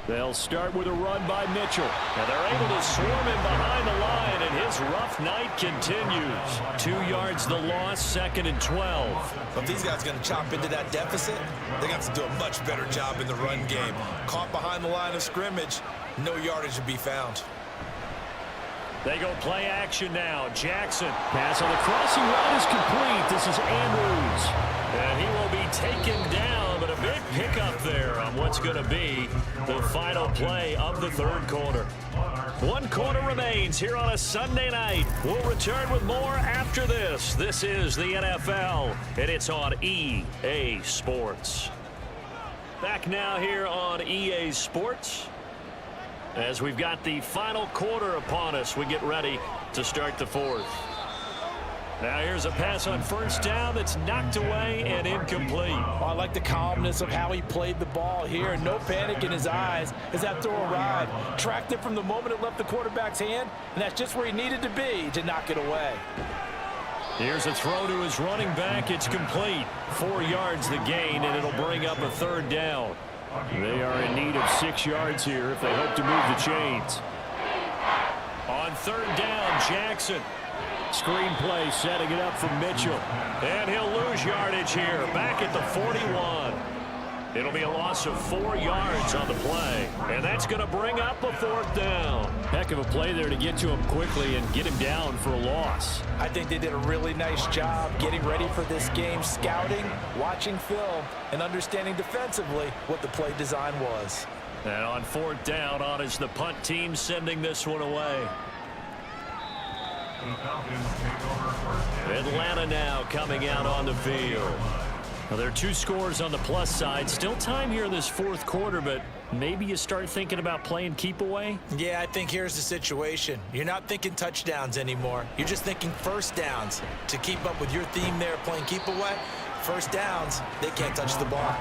[SPEAKER 1] They'll start with a run by Mitchell.
[SPEAKER 3] And they're able to swarm him behind the line, and his rough night continues. 2 yards the loss, 2nd and 12.
[SPEAKER 2] If these guys are going to chop into that deficit, they're going to have to do a much better job in the run game. Caught behind the line of scrimmage, no yardage to be found.
[SPEAKER 3] They go play action now. Jackson.
[SPEAKER 1] Pass on the crossing route is complete. This is Andrews.
[SPEAKER 3] And he will be taken down, but a big pickup there on what's going to be the final play of the 3rd quarter. 1 quarter remains here on a Sunday night. We'll return with more after this. This is the NFL, and it's on EA Sports. Back now here on EA Sports. As we've got the final quarter upon us, we get ready to start the 4th. Now here's a pass on 1st down that's knocked away and incomplete.
[SPEAKER 2] Oh, I like the calmness of how he played the ball here. No panic in his eyes as that throw arrived. Tracked it from the moment it left the quarterback's hand, and that's just where he needed to be to knock it away.
[SPEAKER 3] Here's a throw to his running back. It's complete. 4 yards the gain, and it'll bring up a 3rd down.
[SPEAKER 1] They are in need of 6 yards here if they hope to move the chains.
[SPEAKER 3] On 3rd down, Jackson.
[SPEAKER 1] Screen play setting it up for Mitchell.
[SPEAKER 3] And he'll lose yardage here, back at the 41. It'll be a loss of 4 yards on the play. And that's going to bring up a 4th down.
[SPEAKER 1] Heck of a play there to get to him quickly and get him down for a loss.
[SPEAKER 2] I think they did a really nice job getting ready for this game, scouting, watching film, and understanding defensively what the play design was.
[SPEAKER 3] And on 4th down, on is the punt team sending this one away. Atlanta now coming out on the field. Well, there are 2 scores on the plus side. Still time here in this 4th quarter, but maybe you start thinking about playing keep away?
[SPEAKER 2] Yeah, I think here's the situation. You're not thinking touchdowns anymore. You're just thinking 1st downs. To keep up with your theme there, playing keep away, 1st downs, they can't touch the ball.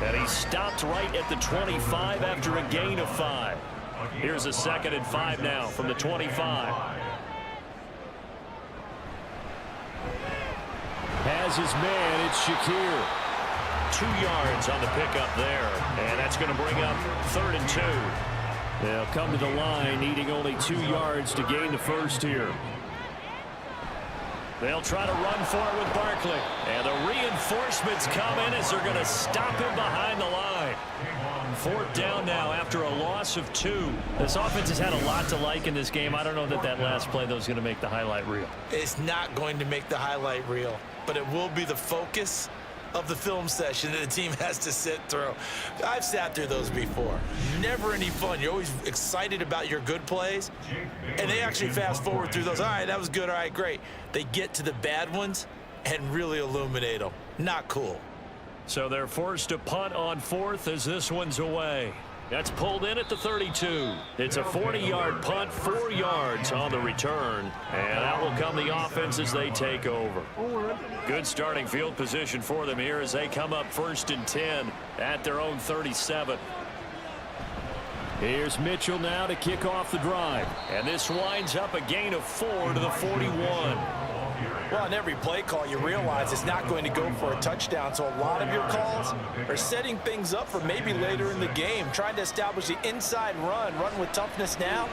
[SPEAKER 3] And he stopped right at the 25 after a gain of 5. Here's a 2nd and 5 now from the 25.
[SPEAKER 1] Has his man, it's Shakir.
[SPEAKER 3] 2 yards on the pickup there, and that's going to bring up 3rd and 2.
[SPEAKER 1] They'll come to the line, needing only 2 yards to gain the 1st here.
[SPEAKER 3] They'll try to run for it with Barkley, and the reinforcements come in as they're going to stop him behind the line. 4th down now after a loss of 2. This offense has had a lot to like in this game. I don't know that last play, though, is going to make the highlight reel.
[SPEAKER 2] It's not going to make the highlight reel, but it will be the focus of the film session that the team has to sit through. I've sat through those before. Never any fun. You're always excited about your good plays, and they actually fast forward through those. All right, that was good. All right, great. They get to the bad ones and really illuminate them. Not cool.
[SPEAKER 3] So they're forced to punt on 4th as this one's away. That's pulled in at the 32. It's a 40-yard punt, 4 yards on the return. And that will come the offense as they take over. Good starting field position for them here as they come up 1st and 10 at their own 37.
[SPEAKER 1] Here's Mitchell now to kick off the drive.
[SPEAKER 3] And this winds up a gain of 4 to the 41.
[SPEAKER 2] Well, on every play call, you realize it's not going to go for a touchdown, so a lot of your calls are setting things up for maybe later in the game, trying to establish the inside run with toughness now,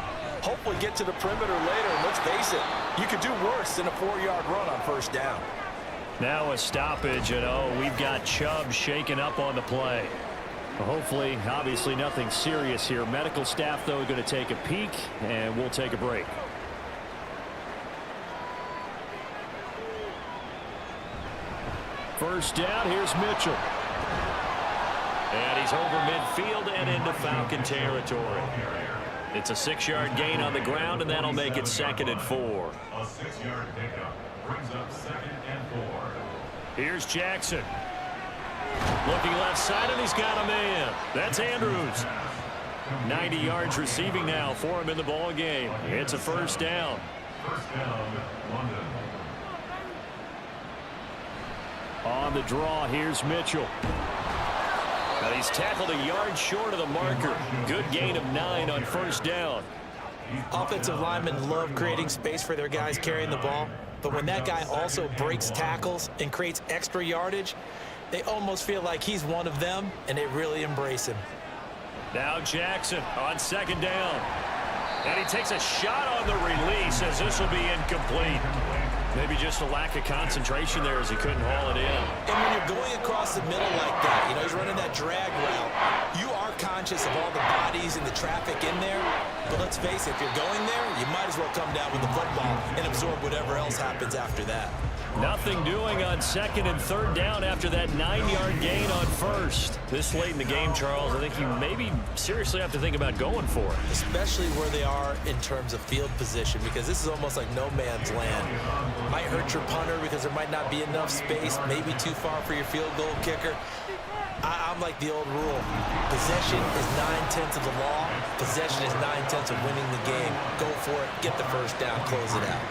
[SPEAKER 2] hopefully get to the perimeter later, and let's face it, you could do worse than a 4-yard run on 1st down.
[SPEAKER 3] Now a stoppage, and we've got Chubb shaken up on the play.
[SPEAKER 1] Well, hopefully, obviously nothing serious here. Medical staff, though, going to take a peek, and we'll take a break. First down, here's Mitchell.
[SPEAKER 3] And he's over midfield and into Falcon territory. It's a 6-yard gain on the ground, and that'll make it 2nd and 4.
[SPEAKER 4] A 6-yard pickup brings up 2nd and 4.
[SPEAKER 3] Here's Jackson.
[SPEAKER 1] Looking left side, and he's got a man. That's Andrews. 90 yards receiving now for him in the ball game. It's a first down.
[SPEAKER 4] First down, London.
[SPEAKER 1] On the draw, here's Mitchell. Now he's tackled a yard short of the marker. Good gain of 9 on first down.
[SPEAKER 2] Offensive linemen love creating space for their guys carrying the ball, but when that guy also breaks tackles and creates extra yardage, they almost feel like he's one of them, and they really embrace him.
[SPEAKER 1] Now Jackson on second down. And he takes a shot on the release as this will be incomplete. Maybe just a lack of concentration there as he couldn't haul it in.
[SPEAKER 2] And when you're going across the middle like that, you know, he's running that drag route, you are conscious of all the bodies and the traffic in there. But let's face it, if you're going there, you might as well come down with the football and absorb whatever else happens after that.
[SPEAKER 1] Nothing doing on second and third down after that 9-yard gain on first. This late in the game, Charles, I think you maybe seriously have to think about going for it.
[SPEAKER 2] Especially where they are in terms of field position, because this is almost like no man's land. Might hurt your punter because there might not be enough space, maybe too far for your field goal kicker. I'm like the old rule. Possession is 9/10 of the law. Possession is 9/10 of winning the game. Go for it, get the first down, close it out.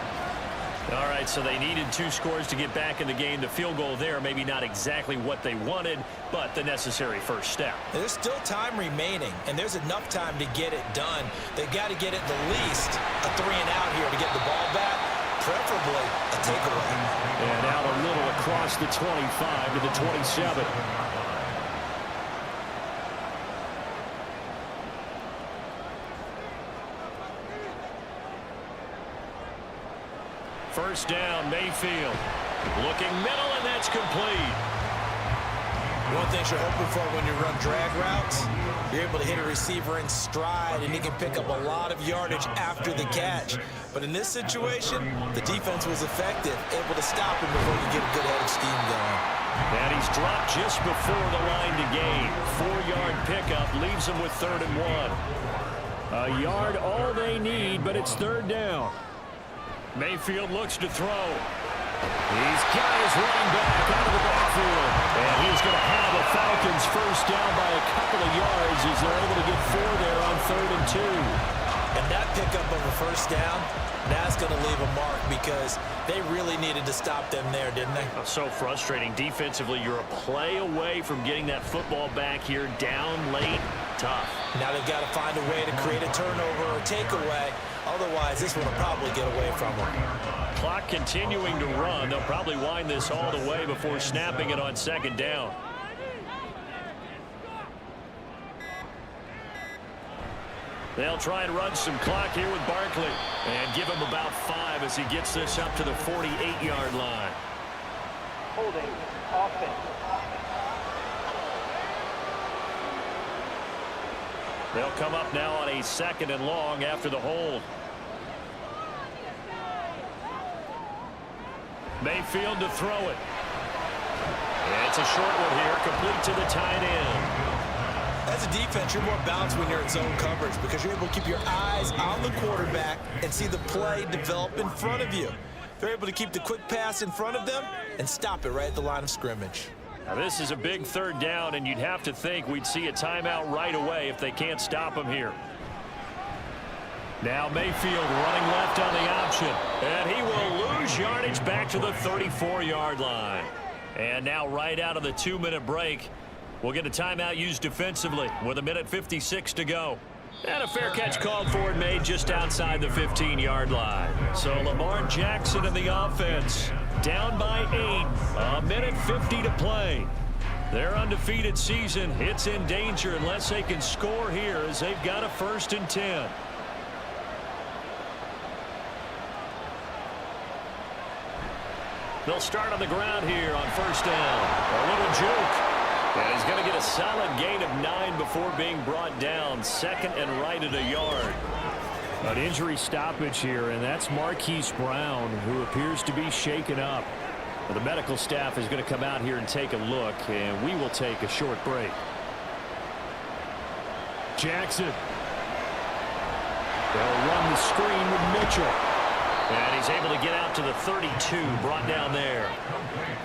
[SPEAKER 1] All right, so they needed 2 scores to get back in the game. The field goal there, maybe not exactly what they wanted, but the necessary first step.
[SPEAKER 2] There's still time remaining, and there's enough time to get it done. They've got to get at the least a 3 and out here to get the ball back, preferably a takeaway.
[SPEAKER 1] And out a little across the 25 to the 27. First down, Mayfield. Looking middle, and that's complete.
[SPEAKER 2] One thing you're hoping for when you run drag routes, you're able to hit a receiver in stride, and he can pick up a lot of yardage after the catch. But in this situation, the defense was effective, able to stop him before you get a good head of steam going.
[SPEAKER 1] And he's dropped just before the line to gain. 4-yard pickup leaves him with 3rd and 1. A yard all they need, but it's 3rd down. Mayfield looks to throw. He's got his running back out of the backfield. And he's going to have the Falcons first down by a couple of yards as they're able to get 4 there on 3rd and 2.
[SPEAKER 2] And that pickup of a first down, that's going to leave a mark because they really needed to stop them there, didn't they?
[SPEAKER 1] So frustrating. Defensively, you're a play away from getting that football back here down late. Tough.
[SPEAKER 2] Now they've got to find a way to create a turnover or takeaway. Otherwise, this one will probably get away from them.
[SPEAKER 1] Clock continuing to run. They'll probably wind this all the way before snapping it on 2nd down. They'll try and run some clock here with Barkley and give him about 5 as he gets this up to the 48-yard line.
[SPEAKER 6] Holding offense.
[SPEAKER 1] They'll come up now on a 2nd and long after the hold. Mayfield to throw it. And it's a short one here, complete to the tight end.
[SPEAKER 2] As a defense, you're more balanced when you're in zone coverage because you're able to keep your eyes on the quarterback and see the play develop in front of you. They're able to keep the quick pass in front of them and stop it right at the line of scrimmage.
[SPEAKER 1] Now this is a big 3rd down, and you'd have to think we'd see a timeout right away if they can't stop him here. Now Mayfield running left on the option, and he will lose yardage back to the 34-yard line. And now right out of the 2-minute break, we'll get a timeout used defensively with 1:56 to go. And a fair catch called for and made just outside the 15-yard line. So Lamar Jackson and the offense down by 8, 1:50 to play. Their undefeated season, it's in danger unless they can score here as they've got a 1st and 10. They'll start on the ground here on 1st down. A little juke. And he's going to get a solid gain of 9 before being brought down. 2nd and right at a yard. An injury stoppage here, and that's Marquise Brown, who appears to be shaken up. Well, the medical staff is going to come out here and take a look, and we will take a short break. Jackson. They'll run the screen with Mitchell.
[SPEAKER 3] And he's able to get out to the 32, brought down there.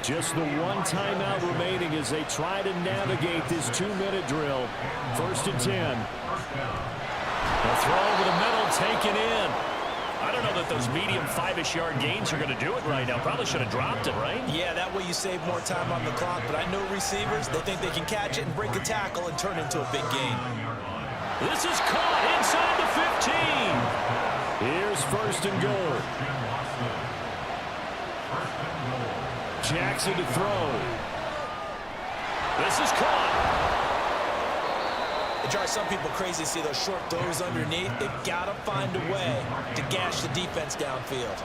[SPEAKER 1] Just the one timeout remaining as they try to navigate this 2-minute drill. 1st and 10.
[SPEAKER 3] The throw over the middle, taken in. I don't know that those medium 5-ish yard gains are going to do it right now. Probably should have dropped it, right?
[SPEAKER 2] Yeah, that way you save more time on the clock. But I know receivers, they think they can catch it and break a tackle and turn into a big gain.
[SPEAKER 3] This is caught inside the 15.
[SPEAKER 1] Here's 1st and goal. Jackson to throw.
[SPEAKER 3] This is caught.
[SPEAKER 2] It drives some people crazy to see those short throws underneath. They've got to find a way to gash the defense downfield.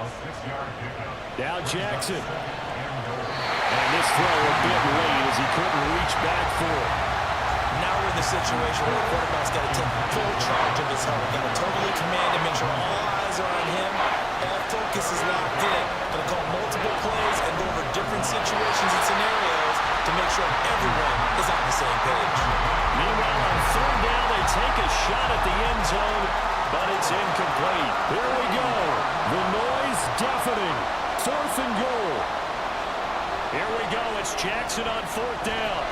[SPEAKER 1] Now Jackson. And this throw a bit late as he couldn't reach back for it.
[SPEAKER 2] Now we're in the situation where the quarterback's got to take full charge of his helmet. Got to totally command and make sure all eyes are on him. All focus is locked in. Going to call multiple plays and go over different situations and scenarios to make sure everyone is on the same page.
[SPEAKER 3] Meanwhile, on 3rd down, they take a shot at the end zone, but it's incomplete.
[SPEAKER 1] Here we go. The noise deafening. 4th and goal.
[SPEAKER 3] Here we go. It's Jackson on 4th down.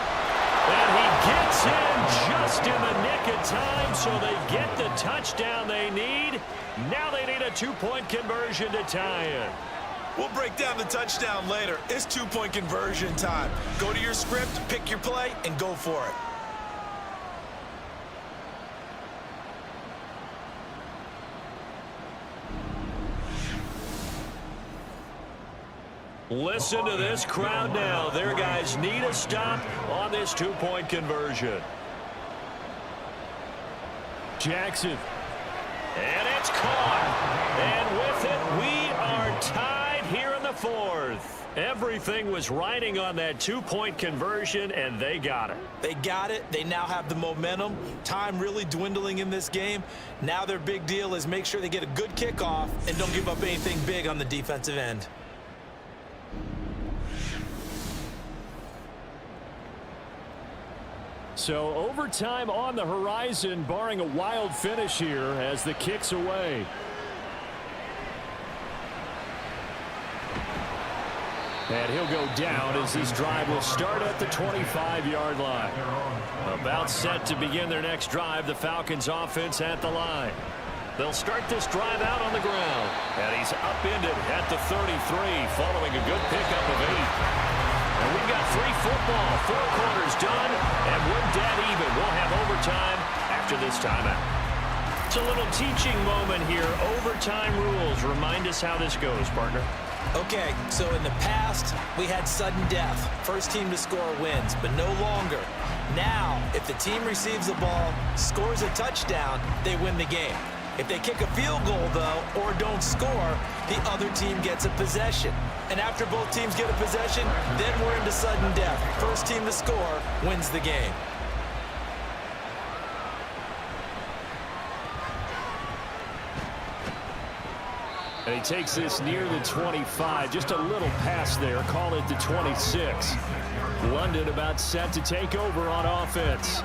[SPEAKER 3] And he gets in just in the nick of time, so they get the touchdown they need. Now they need a 2-point conversion to tie it.
[SPEAKER 2] We'll break down the touchdown later. It's 2-point conversion time. Go to your script, pick your play, and go for it.
[SPEAKER 3] Listen to this crowd now. Their guys need a stop on this 2-point conversion.
[SPEAKER 1] Jackson.
[SPEAKER 3] And it's caught. And with it, we are tied here in the 4th. Everything was riding on that 2-point conversion, and they got it.
[SPEAKER 2] They got it. They now have the momentum. Time really dwindling in this game. Now their big deal is make sure they get a good kickoff and don't give up anything big on the defensive end.
[SPEAKER 1] So overtime on the horizon, barring a wild finish here as the kick's away. And he'll go down as this drive will start at the 25-yard line. About set to begin their next drive, the Falcons offense at the line. They'll start this drive out on the ground. And he's upended at the 33 following a good pickup of 8. And we've got 3 football, 4 quarters done, and we're dead even. We'll have overtime after this timeout. It's a little teaching moment here. Overtime rules. Remind us how this goes, partner.
[SPEAKER 2] Okay, so in the past, we had sudden death. First team to score wins, but no longer. Now, if the team receives the ball, scores a touchdown, they win the game. If they kick a field goal, though, or don't score, the other team gets a possession. And after both teams get a possession, then we're into sudden death. First team to score wins the game.
[SPEAKER 1] And he takes this near the 25. Just a little pass there. Call it the 26. London about set to take over on offense.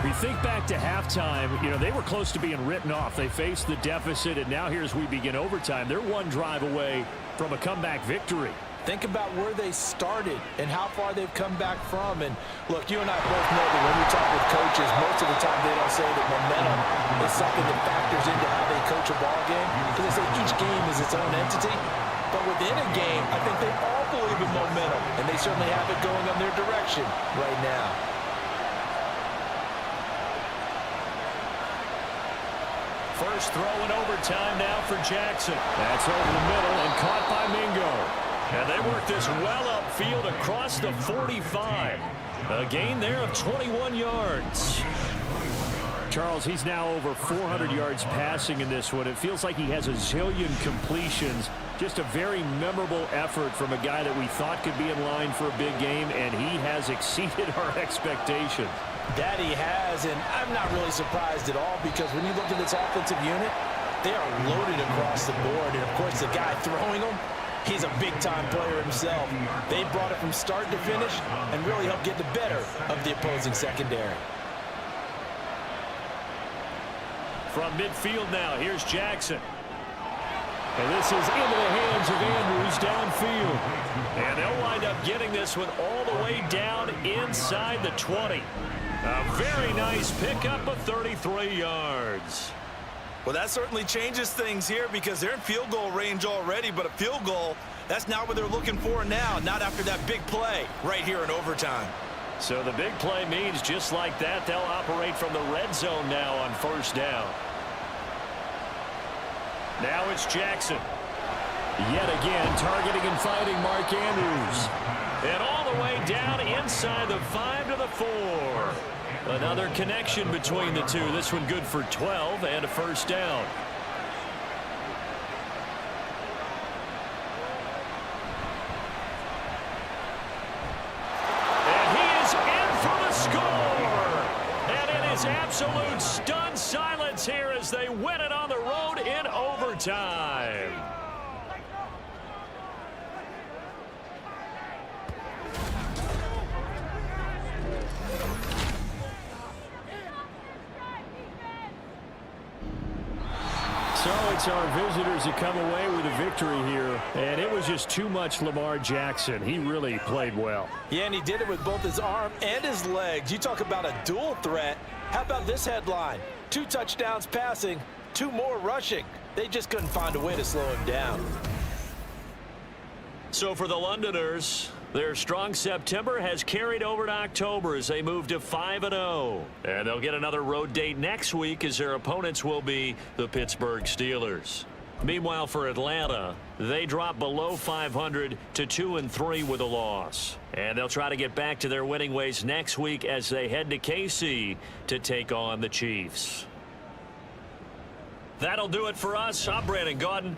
[SPEAKER 1] We think back to halftime, they were close to being written off. They faced the deficit, and now here's we begin overtime. They're one drive away from a comeback victory.
[SPEAKER 2] Think about where they started and how far they've come back from. And look, you and I both know that when we talk with coaches, most of the time they don't say that momentum is something that factors into how they coach a ball game. Because they say each game is its own entity. But within a game, I think they all believe in momentum. And they certainly have it going on their direction right now.
[SPEAKER 3] First throw in overtime now for Jackson.
[SPEAKER 1] That's over the middle and caught by Mingo.
[SPEAKER 3] And they work this well upfield across the 45. A gain there of 21 yards.
[SPEAKER 1] Charles, he's now over 400 yards passing in this one. It feels like he has a zillion completions. Just a very memorable effort from a guy that we thought could be in line for a big game, and he has exceeded our expectations.
[SPEAKER 2] That he has, and I'm not really surprised at all because when you look at this offensive unit, they are loaded across the board. And, of course, the guy throwing them, he's a big-time player himself. They brought it from start to finish and really helped get the better of the opposing secondary.
[SPEAKER 3] From midfield now, here's Jackson.
[SPEAKER 1] And this is into the hands of Andrews downfield. And they'll wind up getting this one all the way down inside the 20. A very nice pickup of 33 yards.
[SPEAKER 2] Well, that certainly changes things here because they're in field goal range already, but a field goal, that's not what they're looking for now, not after that big play right here in overtime.
[SPEAKER 1] So the big play means just like that, they'll operate from the red zone now on first down. Now it's Jackson. Yet again, targeting and fighting Mark Andrews. And all the way down inside the 5 to the 4. Another connection between the two. This one good for 12 and a first down. And he is in for the score. And it is absolute stunned silence here as they win it on the road in overtime. So it's our visitors that come away with a victory here, and it was just too much Lamar Jackson. He really played well.
[SPEAKER 2] Yeah, and he did it with both his arm and his legs. You talk about a dual threat. How about this headline? 2 touchdowns passing, 2 more rushing. They just couldn't find a way to slow him down.
[SPEAKER 1] So for the Londoners, their strong September has carried over to October as they move to 5-0. And they'll get another road date next week as their opponents will be the Pittsburgh Steelers. Meanwhile, for Atlanta, they drop below 500 to 2-3 with a loss. And they'll try to get back to their winning ways next week as they head to KC to take on the Chiefs. That'll do it for us. I'm Brandon Gaudin.